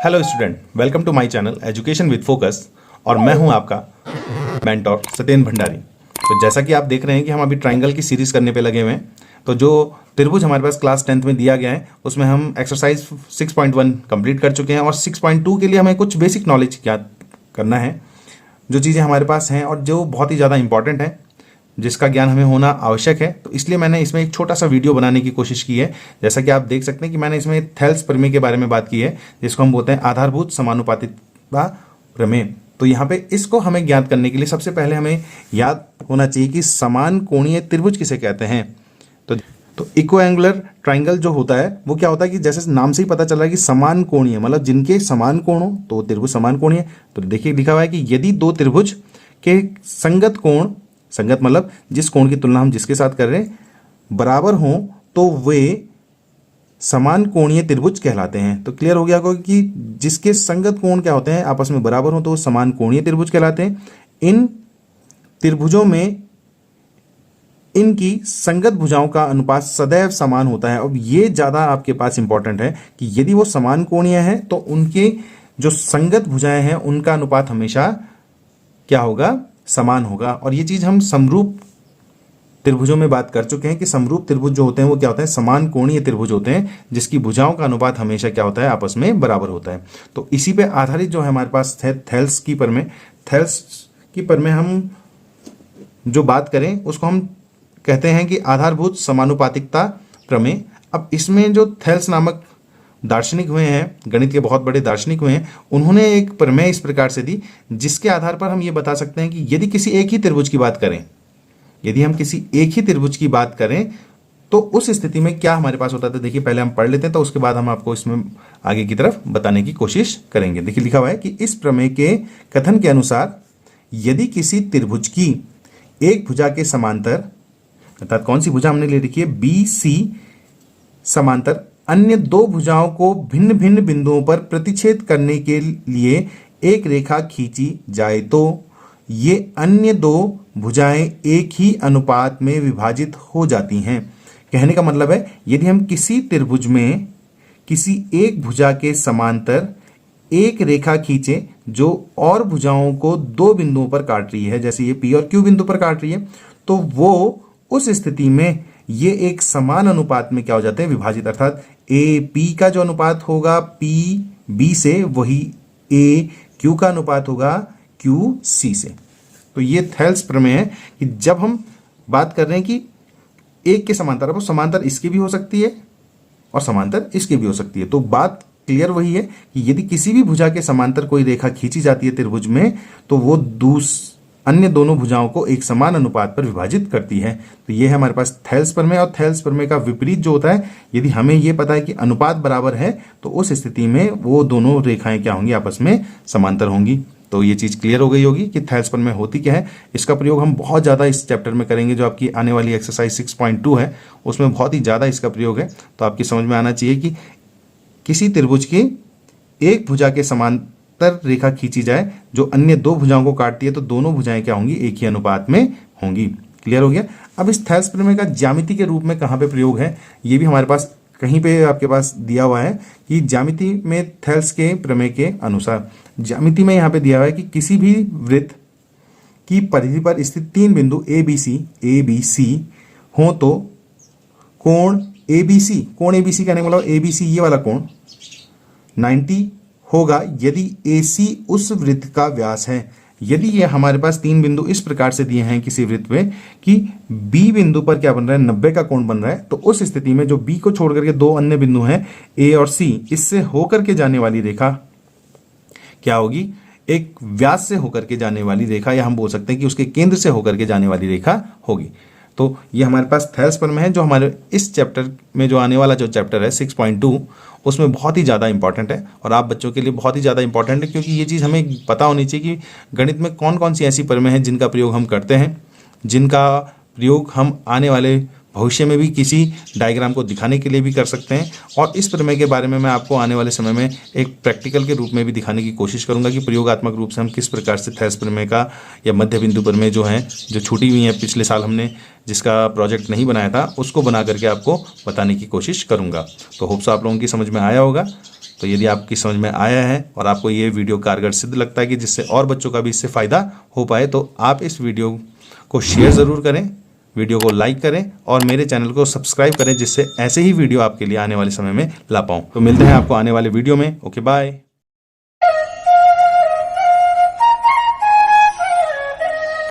Hello student, welcome to my channel education with focus. और मैं हूं आपका मेंटोर सत्येंद्र भंडारी। तो जैसा कि आप देख रहे हैं कि हम अभी ट्राइंगल की सीरीज़ करने पे लगे हुए हैं। तो जो त्रिभुज हमारे पास क्लास 10th में दिया गया है उसमें हम एक्सरसाइज 6.1 कंप्लीट कर चुके हैं और 6.2 के लिए हमें कुछ बेसिक नॉलेज याद करना है, जो चीज़ें हमारे पास हैं और जो बहुत ही ज़्यादा इंपॉर्टेंट है, जिसका ज्ञान हमें होना आवश्यक है। तो इसलिए मैंने इसमें एक छोटा सा वीडियो बनाने की कोशिश की है। जैसा कि आप देख सकते हैं कि मैंने इसमें थेल्स प्रमेय के बारे में बात की है, जिसको हम बोलते हैं आधारभूत समानुपातिकता प्रमेय। तो यहाँ पे इसको हमें ज्ञात करने के लिए सबसे पहले हमें याद होना चाहिए कि समान कोणीय त्रिभुज किसे कहते हैं। तो इक्विएंगुलर ट्राइंगल जो होता है वो क्या होता है कि जैसे नाम से ही पता चल रहा है कि समान कोणीय, मतलब जिनके समान कोण हो तो त्रिभुज समान कोणीय। तो देखिए लिखा हुआ है कि यदि दो त्रिभुज के संगत कोण, संगत मतलब जिस कोण की तुलना हम जिसके साथ कर रहे हैं, बराबर हों तो वे समान कोणीय त्रिभुज कहलाते हैं। तो क्लियर हो गया होगा कि जिसके संगत कोण क्या होते हैं, आपस में बराबर हों तो वो समान कोणीय त्रिभुज कहलाते हैं। इन त्रिभुजों में इनकी संगत भुजाओं का अनुपात सदैव समान होता है। अब ये ज़्यादा आपके पास इंपॉर्टेंट है कि यदि वो समान कोणीय है तो उनके जो संगत भुजाएं हैं उनका अनुपात हमेशा क्या होगा, समान होगा। और ये चीज़ हम समरूप त्रिभुजों में बात कर चुके हैं कि समरूप त्रिभुज जो होते हैं वो क्या होते हैं, समान कोणीय त्रिभुज होते हैं, जिसकी भुजाओं का अनुपात हमेशा क्या होता है, आपस में बराबर होता है। तो इसी पे आधारित जो है हमारे पास है थेल्स की प्रमेय। थेल्स की प्रमेय हम जो बात करें उसको हम कहते हैं कि आधारभूत समानुपातिकता प्रमेय। अब इसमें जो थेल्स नामक दार्शनिक हुए हैं, गणित के बहुत बड़े दार्शनिक हुए हैं, उन्होंने एक प्रमेय इस प्रकार से दी जिसके आधार पर हम ये बता सकते हैं कि यदि किसी एक ही त्रिभुज की बात करें, यदि हम किसी एक ही त्रिभुज की बात करें तो उस स्थिति में क्या हमारे पास होता है। तो देखिए पहले हम पढ़ लेते हैं, तो उसके बाद हम आपको इसमें आगे की तरफ बताने की कोशिश करेंगे। देखिए लिखा हुआ है कि इस प्रमेय के कथन के अनुसार यदि किसी त्रिभुज की एक भुजा के समांतर, अर्थात कौन सी भुजा हमने ले रखी है, बी सी समांतर अन्य दो भुजाओं को भिन्न भिन्न बिंदुओं पर प्रतिच्छेद करने के लिए एक रेखा खींची जाए तो ये अन्य दो भुजाएं एक ही अनुपात में विभाजित हो जाती हैं। कहने का मतलब है यदि हम किसी त्रिभुज में किसी एक भुजा के समांतर एक रेखा खींचे जो और भुजाओं को दो बिंदुओं पर काट रही है, जैसे ये पी और क्यू बिंदु पर काट रही है, तो वो उस स्थिति में ये एक समान अनुपात में क्या हो जाते हैं, विभाजित। अर्थात ए पी का जो अनुपात होगा पी बी से, वही ए क्यू का अनुपात होगा क्यू सी से। तो ये थेल्स प्रमेय है कि जब हम बात कर रहे हैं कि एक के समांतर, अब समांतर इसकी भी हो सकती है और समांतर इसकी भी हो सकती है। तो बात क्लियर वही है कि यदि किसी भी भुजा के समांतर कोई रेखा खींची जाती है त्रिभुज में तो वो अन्य दोनों भुजाओं को एक समान अनुपात पर विभाजित करती है। तो ये है हमारे पास थेल्स प्रमेय। और थेल्स प्रमेय का विपरीत जो होता है, यदि हमें ये पता है कि अनुपात बराबर है तो उस स्थिति में वो दोनों रेखाएं क्या होंगी, आपस में समांतर होंगी। तो ये चीज़ क्लियर हो गई होगी कि थेल्स प्रमेय होती क्या है। इसका प्रयोग हम बहुत ज़्यादा इस चैप्टर में करेंगे, जो आपकी आने वाली एक्सरसाइज 6.2 है उसमें बहुत ही ज़्यादा इसका प्रयोग है। तो आपकी समझ में आना चाहिए कि किसी त्रिभुज की एक भुजा के समांतर रेखा खींची जाए जो अन्य दो भुजाओं को काटती है तो दोनों भुजाएं क्या होंगी, एक ही अनुपात में होंगी। क्लियर हो गया। अब इस थेल्स प्रमेय का ज्यामिति के रूप में कहाँ पे प्रयोग है, ये भी हमारे पास कहीं पे आपके पास दिया हुआ है कि ज्यामिति में थेल्स के प्रमेय के अनुसार, ज्यामिति में यहाँ पे दिया हुआ है कि किसी भी वृत्त की परिधि पर स्थित तीन बिंदु ए बी सी हो तो कोण ए बी सी कहने का मतलब ए बी सी ये वाला कोण 90 होगा यदि AC उस वृत्त का व्यास है। यदि ये हमारे पास तीन बिंदु इस प्रकार से दिए हैं किसी वृत्त में कि B बिंदु पर क्या बन रहा है, 90 का कोण बन रहा है, तो उस स्थिति में जो B को छोड़ करके दो अन्य बिंदु हैं A और C, इससे होकर के जाने वाली रेखा क्या होगी, एक व्यास से होकर के जाने वाली रेखा, या हम बोल सकते हैं कि उसके केंद्र से होकर के जाने वाली रेखा होगी। तो ये हमारे पास थेल्स प्रमेय है, जो हमारे इस चैप्टर में जो आने वाला जो चैप्टर है 6.2 उसमें बहुत ही ज़्यादा इंपॉर्टेंट है और आप बच्चों के लिए बहुत ही ज़्यादा इंपॉर्टेंट है, क्योंकि ये चीज़ हमें पता होनी चाहिए कि गणित में कौन कौन सी ऐसी प्रमेय हैं जिनका प्रयोग हम करते हैं, जिनका प्रयोग हम आने वाले भविष्य में भी किसी डायग्राम को दिखाने के लिए भी कर सकते हैं। और इस प्रमेय के बारे में मैं आपको आने वाले समय में एक प्रैक्टिकल के रूप में भी दिखाने की कोशिश करूंगा कि प्रयोगात्मक रूप से हम किस प्रकार से थेल्स प्रमेय का या मध्य बिंदु प्रमेय जो है, जो छूटी हुई है पिछले साल हमने जिसका प्रोजेक्ट नहीं बनाया था, उसको बना करके आपको बताने की कोशिश करूंगा। तो होप्स आप लोगों की समझ में आया होगा। तो यदि आपकी समझ में आया है और आपको ये वीडियो कारगर सिद्ध लगता है कि जिससे और बच्चों का भी इससे फ़ायदा हो पाए, तो आप इस वीडियो को शेयर ज़रूर करें, वीडियो को लाइक करें और मेरे चैनल को सब्सक्राइब करें, जिससे ऐसे ही वीडियो आपके लिए आने वाले समय में ला पाऊँ। तो मिलते हैं आपको आने वाले वीडियो में। Okay, bye.